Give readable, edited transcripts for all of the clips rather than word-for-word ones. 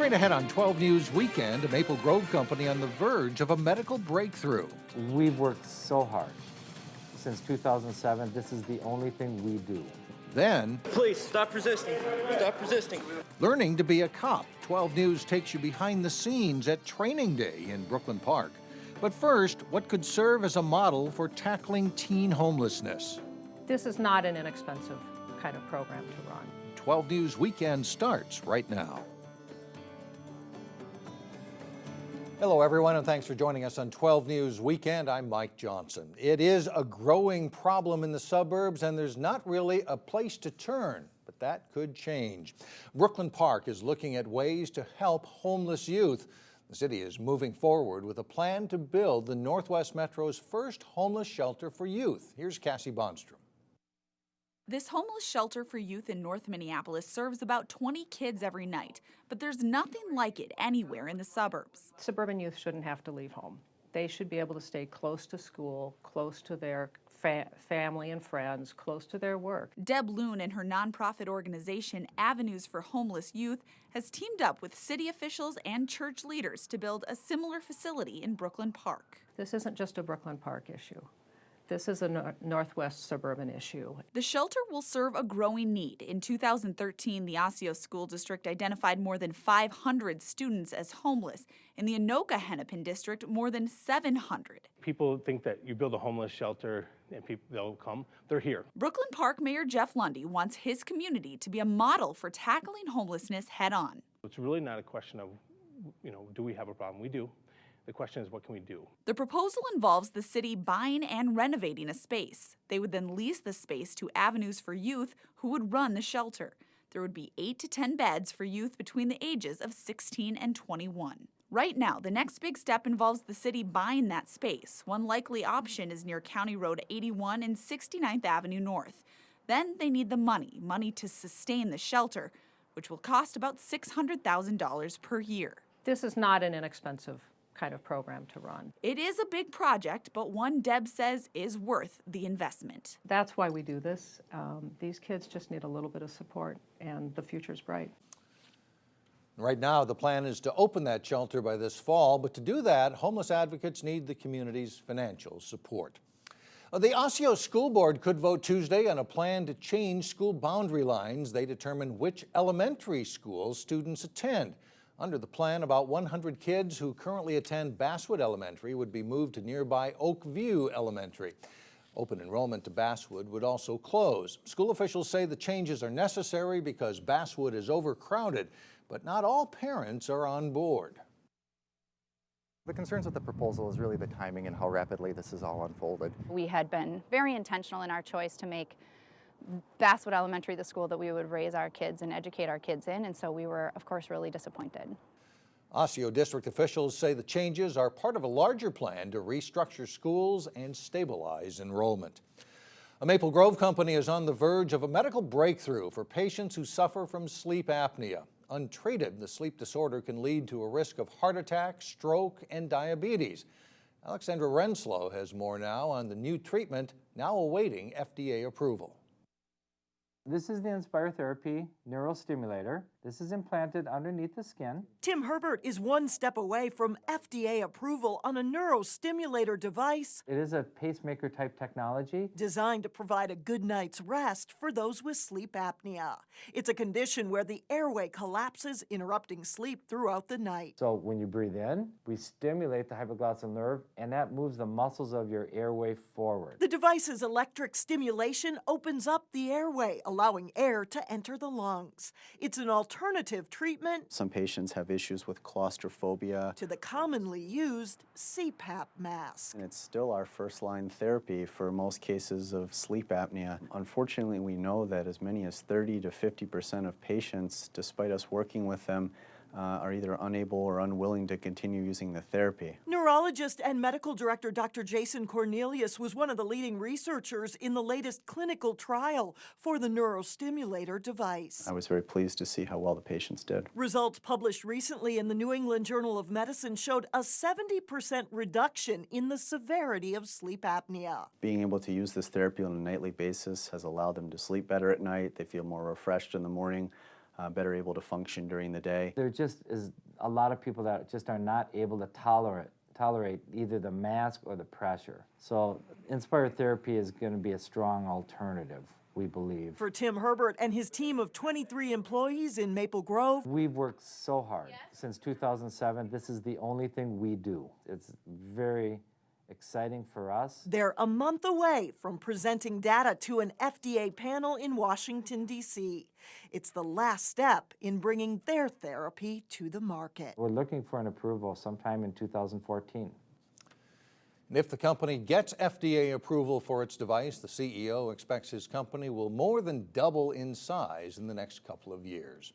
Straight ahead on 12 News Weekend, a Maple Grove company on the verge of a medical breakthrough. We've worked so hard. Since 2007, this is the only thing we do. Then, please, stop resisting. Stop resisting. Learning to be a cop. 12 News takes you behind the scenes at Training Day in Brooklyn Park. But first, what could serve as a model for tackling teen homelessness? This is not an inexpensive kind of program to run. 12 News Weekend starts right now. Hello, everyone, and thanks for joining us on 12 News Weekend. I'm Mike Johnson. It is a growing problem in the suburbs, and there's not really a place to turn, but that could change. Brooklyn Park is looking at ways to help homeless youth. The city is moving forward with a plan to build the Northwest Metro's first homeless shelter for youth. Here's Cassie Bonstrom. This homeless shelter for youth in North Minneapolis serves about 20 kids every night, but there's nothing like it anywhere in the suburbs. Suburban youth shouldn't have to leave home. They should be able to stay close to school, close to their family and friends, close to their work. Deb Loon and her nonprofit organization Avenues for Homeless Youth has teamed up with city officials and church leaders to build a similar facility in Brooklyn Park. This isn't just a Brooklyn Park issue. This is a Northwest suburban issue. The shelter will serve a growing need. In 2013, the Osseo School District identified more than 500 students as homeless. In the Anoka-Hennepin District, more than 700. People think that you build a homeless shelter and they'll come. They're here. Brooklyn Park Mayor Jeff Lundy wants his community to be a model for tackling homelessness head-on. It's really not a question of, do we have a problem? We do. The question is, what can we do? The proposal involves the city buying and renovating a space. They would then lease the space to Avenues for Youth, who would run the shelter. There would be 8 to 10 beds for youth between the ages of 16 and 21. Right now, the next big step involves the city buying that space. One likely option is near County Road 81 and 69th Avenue North. Then they need the money to sustain the shelter, which will cost about $600,000 per year. This is not an inexpensive kind of program to run. It is a big project, but one Deb says is worth the investment. That's why we do this. These kids just need a little bit of support, and the future's bright. Right now, the plan is to open that shelter by this fall, but to do that, homeless advocates need the community's financial support. The Osseo School Board could vote Tuesday on a plan to change school boundary lines. They determine which elementary schools students attend. Under the plan, about 100 kids who currently attend Basswood Elementary would be moved to nearby Oakview Elementary. Open enrollment to Basswood would also close. School officials say the changes are necessary because Basswood is overcrowded, but not all parents are on board. The concerns with the proposal is really the timing and how rapidly this is all unfolded. We had been very intentional in our choice to make Basswood Elementary the school that we would raise our kids and educate our kids in, and so we were, of course, really disappointed. Osseo district officials say the changes are part of a larger plan to restructure schools and stabilize enrollment. A Maple Grove company is on the verge of a medical breakthrough for patients who suffer from sleep apnea. Untreated, the sleep disorder can lead to a risk of heart attack, stroke, and diabetes. Alexandra Renslow has more now on the new treatment, now awaiting FDA approval. This is the Inspire Therapy neurostimulator. This is implanted underneath the skin. Tim Herbert is one step away from FDA approval on a neurostimulator device. It is a pacemaker type technology designed to provide a good night's rest for those with sleep apnea. It's a condition where the airway collapses, interrupting sleep throughout the night. So when you breathe in, we stimulate the hypoglossal nerve, and that moves the muscles of your airway forward. The device's electric stimulation opens up the airway, allowing air to enter the lungs. It's an alternative treatment. Some patients have issues with claustrophobia. To the commonly used CPAP mask. And it's still our first-line therapy for most cases of sleep apnea. Unfortunately, we know that as many as 30 to 50% of patients, despite us working with them, are either unable or unwilling to continue using the therapy. Neurologist and medical director Dr. Jason Cornelius was one of the leading researchers in the latest clinical trial for the neurostimulator device. I was very pleased to see how well the patients did. Results published recently in the New England Journal of Medicine showed a 70% reduction in the severity of sleep apnea. Being able to use this therapy on a nightly basis has allowed them to sleep better at night. They feel more refreshed in the morning. better able to function during the day. There just is a lot of people that just are not able to tolerate either the mask or the pressure. So Inspired Therapy is going to be a strong alternative, we believe. For Tim Herbert and his team of 23 employees in Maple Grove, We've worked so hard since 2007. This is the only thing we do. It's very exciting for us. they're a month away from presenting data to an FDA panel in Washington, D.C. It's the last step in bringing their therapy to the market. We're looking for an approval sometime in 2014. And if the company gets FDA approval for its device, the CEO expects his company will more than double in size in the next couple of years.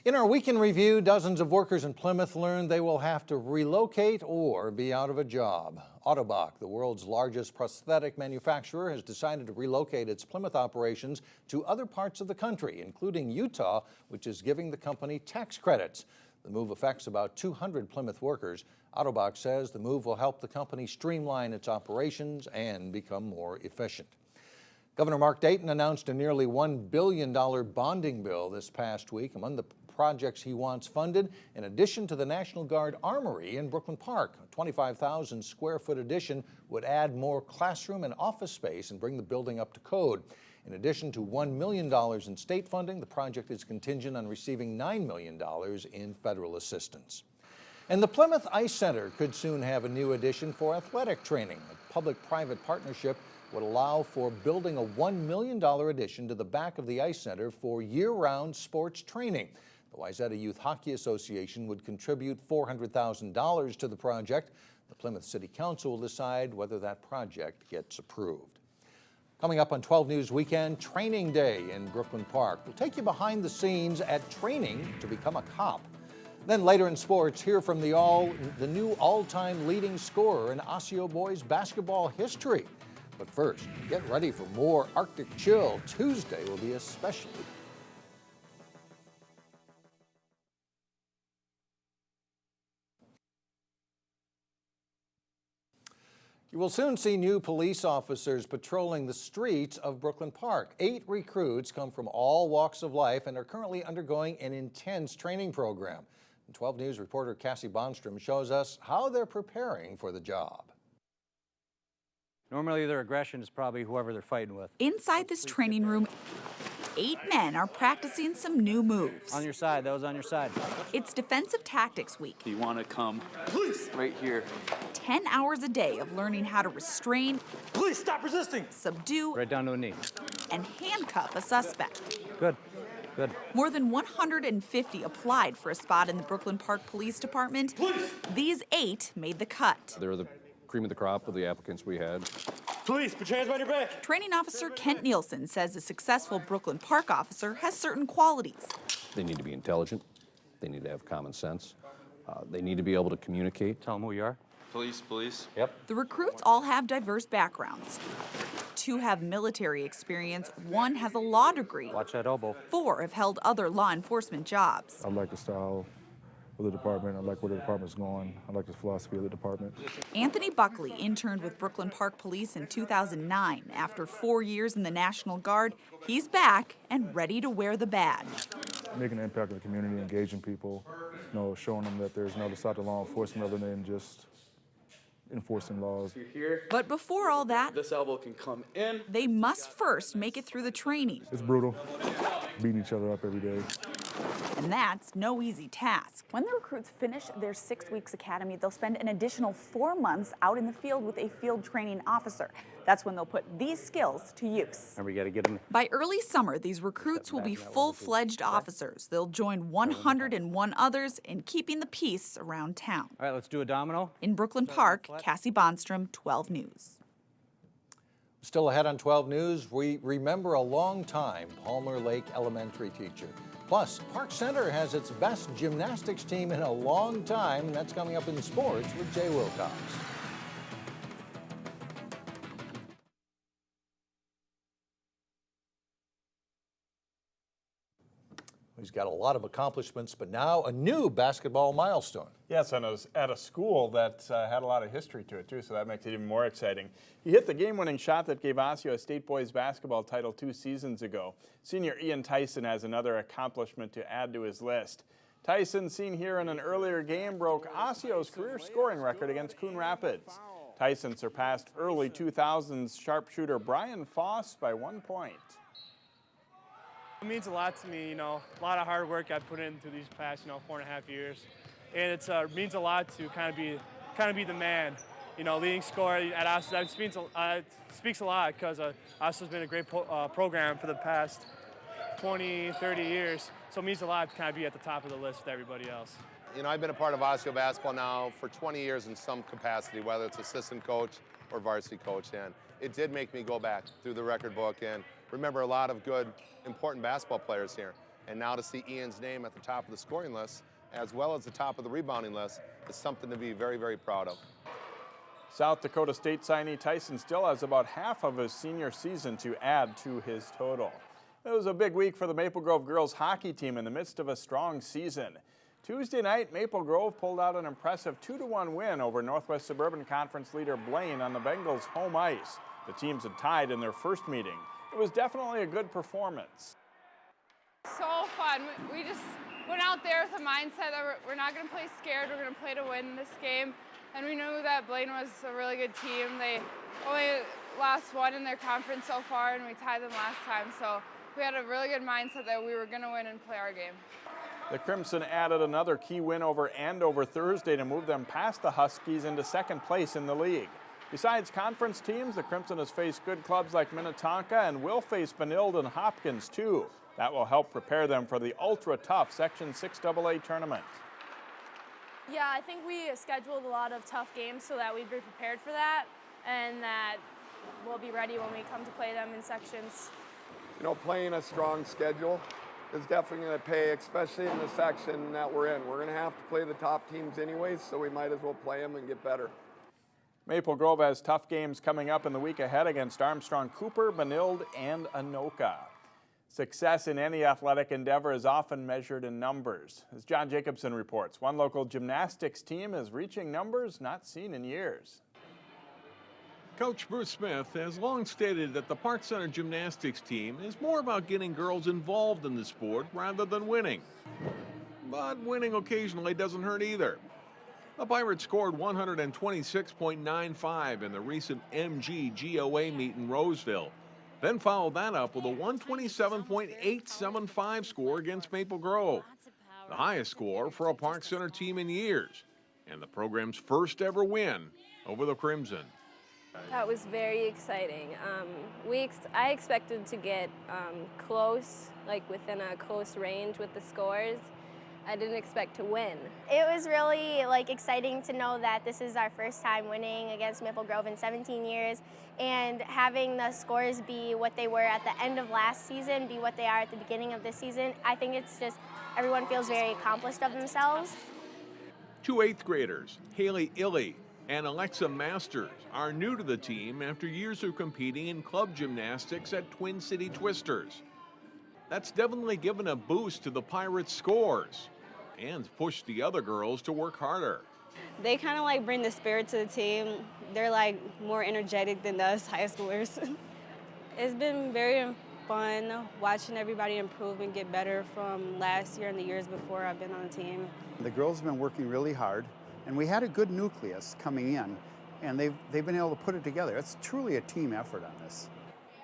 In our weekend review, dozens of workers in Plymouth learned they will have to relocate or be out of a job. Ottobock, the world's largest prosthetic manufacturer, has decided to relocate its Plymouth operations to other parts of the country, including Utah, which is giving the company tax credits. The move affects about 200 Plymouth workers. Ottobock says the move will help the company streamline its operations and become more efficient. Governor Mark Dayton announced a nearly $1 billion bonding bill this past week. Among the projects he wants funded, in addition to the National Guard Armory in Brooklyn Park, a 25,000 square foot addition would add more classroom and office space and bring the building up to code. In addition to $1 million in state funding, the project is contingent on receiving $9 million in federal assistance. And the Plymouth Ice Center could soon have a new addition for athletic training. A public-private partnership would allow for building a $1 million addition to the back of the Ice Center for year-round sports training. The Wayzata Youth Hockey Association would contribute $400,000 to the project. The Plymouth City Council will decide whether that project gets approved. Coming up on 12 News Weekend, Training Day in Brooklyn Park. We'll take you behind the scenes at training to become a cop. Then later in sports, hear from the new all-time leading scorer in Osseo boys basketball history. But first, get ready for more Arctic Chill. Tuesday will be especially. You will soon see new police officers patrolling the streets of Brooklyn Park. 8 recruits come from all walks of life and are currently undergoing an intense training program. And 12 News reporter Cassie Bonstrom shows us how they're preparing for the job. Normally their aggression is probably whoever they're fighting with. Inside this training room, 8 men are practicing some new moves. On your side, those on your side. It's Defensive Tactics Week. You want to come, please, right here. 10 hours a day of learning how to restrain, Please stop resisting. subdue, Right down to a knee. and handcuff a suspect. Good, good. More than 150 applied for a spot in the Brooklyn Park Police Department. Please. These 8 made the cut. They're the cream of the crop of the applicants we had. Please, put your hands behind your back. Training officer Kent Nielsen says a successful Brooklyn Park officer has certain qualities. They need to be intelligent. They need to have common sense. They need to be able to communicate. Tell them who you are. Police. Yep. The recruits all have diverse backgrounds. 2 have military experience, 1 has a law degree. Watch that elbow. 4 have held other law enforcement jobs. I like the style of the department. I like where the department's going. I like the philosophy of the department. Anthony Buckley interned with Brooklyn Park Police in 2009. After 4 years in the National Guard, he's back and ready to wear the badge. Making an impact in the community, engaging people, showing them that there's another side to law enforcement other than just enforcing laws. But before all that, This elbow can come in. they must first make it through the training. It's brutal, beating each other up every day. And that's no easy task. When the recruits finish their 6 weeks academy, they'll spend an additional 4 months out in the field with a field training officer. That's when they'll put these skills to use. And we got to get them. By early summer, these recruits will be full-fledged officers. They'll join 101 others in keeping the peace around town. All right, let's do a domino. In Brooklyn Park, Cassie Bonstrom, 12 News. Still ahead on 12 News, we remember a long-time Palmer Lake elementary teacher. Plus, Park Center has its best gymnastics team in a long time, and that's coming up in sports with Jay Wilcox. He's got a lot of accomplishments, but now a new basketball milestone. Yes, and it was at a school that had a lot of history to it, too, so that makes it even more exciting. He hit the game-winning shot that gave Osseo a state boys basketball title 2 seasons ago. Senior Ian Theisen has another accomplishment to add to his list. Theisen, seen here in an earlier game, broke Osseo's career scoring record against Coon Rapids. Theisen surpassed early 2000s sharpshooter Brian Foss by 1 point. It means a lot to me, you know, a lot of hard work I've put into these past, 4.5 years. And it means a lot to kind of be the man, leading scorer at Osseo. That speaks a lot because Osseo's been a great program for the past 20, 30 years. So it means a lot to kind of be at the top of the list with everybody else. I've been a part of Osseo basketball now for 20 years in some capacity, whether it's assistant coach or varsity coach. And it did make me go back through the record book and remember a lot of good, important basketball players here. And now to see Ian's name at the top of the scoring list, as well as the top of the rebounding list, is something to be very, very proud of. South Dakota State signee Theisen still has about half of his senior season to add to his total. It was a big week for the Maple Grove girls hockey team in the midst of a strong season. Tuesday night, Maple Grove pulled out an impressive 2-1 win over Northwest Suburban Conference leader Blaine on the Bengals' home ice. The teams had tied in their first meeting. It was definitely a good performance. So fun. We just went out there with a mindset that we're not going to play scared. We're going to play to win this game. And we knew that Blaine was a really good team. They only lost one in their conference so far, and we tied them last time. So we had a really good mindset that we were going to win and play our game. The Crimson added another key win over Andover Thursday to move them past the Huskies into second place in the league. Besides conference teams, the Crimson has faced good clubs like Minnetonka and will face Benilde and Hopkins too. That will help prepare them for the ultra-tough Section 6AA tournament. Yeah, I think we scheduled a lot of tough games so that we'd be prepared for that and that we'll be ready when we come to play them in sections. Playing a strong schedule is definitely going to pay, especially in the section that we're in. We're going to have to play the top teams anyways, so we might as well play them and get better. Maple Grove has tough games coming up in the week ahead against Armstrong Cooper, Benilde, and Anoka. Success in any athletic endeavor is often measured in numbers. As John Jacobson reports, one local gymnastics team is reaching numbers not seen in years. Coach Bruce Smith has long stated that the Park Center gymnastics team is more about getting girls involved in the sport rather than winning. But winning occasionally doesn't hurt either. The Pirates scored 126.95 in the recent MGGOA meet in Roseville, then followed that up with a 127.875 score against Maple Grove, the highest score for a Park Center team in years, and the program's first ever win over the Crimson. That was very exciting. I expected to get close, like within a close range with the scores. I didn't expect to win. It was really exciting to know that this is our first time winning against Maple Grove in 17 years, and having the scores be what they were at the end of last season be what they are at the beginning of this season. I think it's just everyone feels very accomplished of themselves. Two 8th graders, Haley Illy and Alexa Masters, are new to the team after years of competing in club gymnastics at Twin City Twisters. That's definitely given a boost to the Pirates' scores and pushed the other girls to work harder. They kind of bring the spirit to the team. They're more energetic than us high schoolers. It's been very fun watching everybody improve and get better from last year and the years before I've been on the team. The girls have been working really hard, and we had a good nucleus coming in, and they've been able to put it together. It's truly a team effort on this.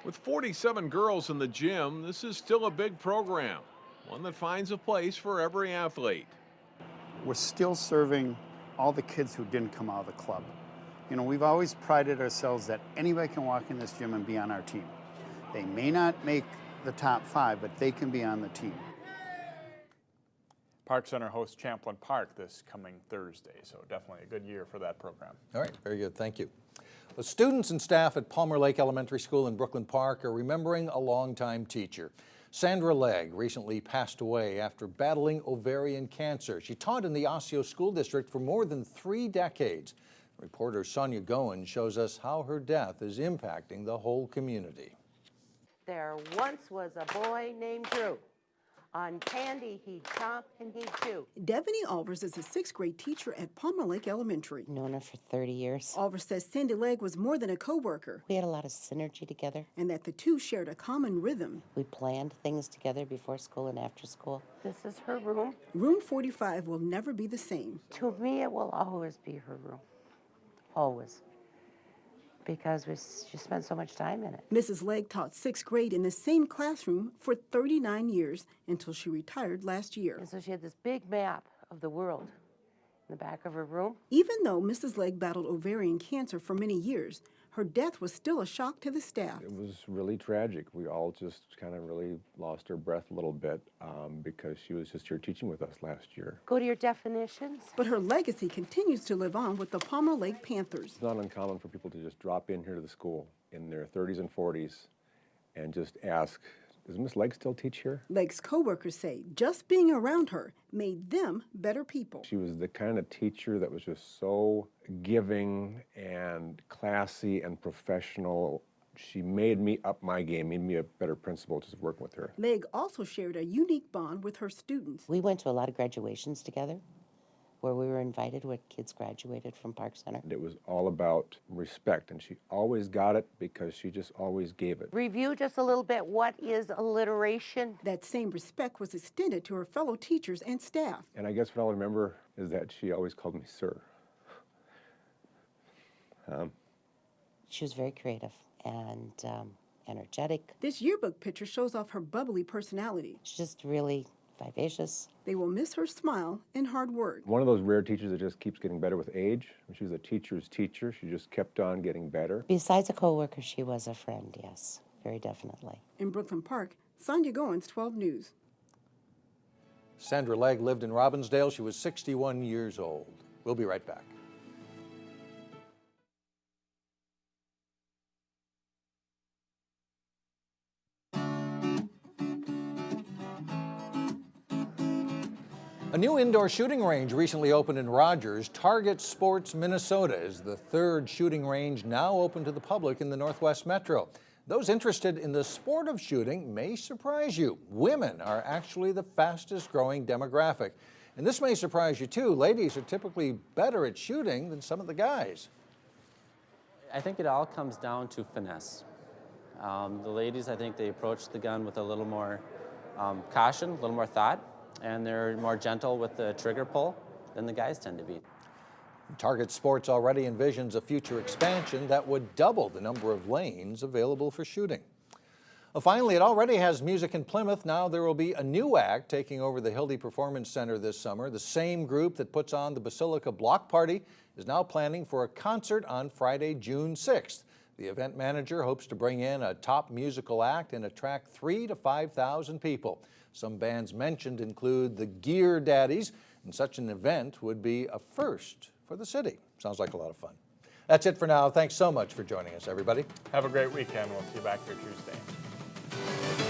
With 47 girls in the gym, this is still a big program, one that finds a place for every athlete. We're still serving all the kids who didn't come out of the club. We've always prided ourselves that anybody can walk in this gym and be on our team. They may not make the top 5, but they can be on the team. Park Center hosts Champlin Park this coming Thursday, so definitely a good year for that program. All right, very good, thank you. Well, students and staff at Palmer Lake Elementary School in Brooklyn Park are remembering a longtime teacher. Sandra Legg recently passed away after battling ovarian cancer. She taught in the Osseo School District for more than 3 decades. Reporter Sonia Goen shows us how her death is impacting the whole community. There once was a boy named Drew On candy, he'd chomp and he'd chew. Devaney Alvers is a 6th grade teacher at Palmer Lake Elementary. Known her for 30 years. Alvers says Sandy Legg was more than a co-worker. We had a lot of synergy together. And that the two shared a common rhythm. We planned things together before school and after school. This is her room. Room 45 will never be the same. To me, it will always be her room. Always. Because she spent so much time in it. Mrs. Legg taught 6th grade in the same classroom for 39 years until she retired last year. And so she had this big map of the world in the back of her room. Even though Mrs. Legg battled ovarian cancer for many years, her death was still a shock to the staff. It was really tragic. We all just kind of really lost our breath a little bit because she was just here teaching with us last year. Go to your definitions. But her legacy continues to live on with the Palmer Lake Panthers. It's not uncommon for people to just drop in here to the school in their 30s and 40s and just ask, does Miss Legg still teach here? Legg's co-workers say just being around her made them better people. She was the kind of teacher that was just so giving and classy and professional. She made me up my game, made me a better principal just working with her. Legg also shared a unique bond with her students. We went to a lot of graduations together where we were invited when kids graduated from Park Center. It was all about respect, and she always got it because she just always gave it. Review just a little bit, what is alliteration? That same respect was extended to her fellow teachers and staff. And I guess what I'll remember is that she always called me sir. She was very creative and energetic. This yearbook picture shows off her bubbly personality. She's just really vivacious. They will miss her smile and hard work. One of those rare teachers that just keeps getting better with age. When she was a teacher's teacher, she just kept on getting better. Besides a co-worker, she was a friend, yes, very definitely. In Brooklyn Park, Sonia Goins, 12 News. Sandra Legg lived in Robbinsdale. She was 61 years old. We'll be right back. A new indoor shooting range recently opened in Rogers. Target Sports Minnesota is the 3rd shooting range now open to the public in the Northwest Metro. Those interested in the sport of shooting may surprise you. Women are actually the fastest growing demographic. And this may surprise you too. Ladies are typically better at shooting than some of the guys. I think it all comes down to finesse. The ladies, I think they approach the gun with a little more caution, a little more thought, and they're more gentle with the trigger pull than the guys tend to be. Target Sports already envisions a future expansion that would double the number of lanes available for shooting. Finally, it already has music in Plymouth. Now there will be a new act taking over the Hilde Performance Center this summer. The same group that puts on the Basilica Block Party is now planning for a concert on Friday, June 6th. The event manager hopes to bring in a top musical act and attract 3,000 to 5,000 people. Some bands mentioned include the Gear Daddies, and such an event would be a first for the city. Sounds like a lot of fun. That's it for now. Thanks so much for joining us, everybody. Have a great weekend. We'll see you back here Tuesday.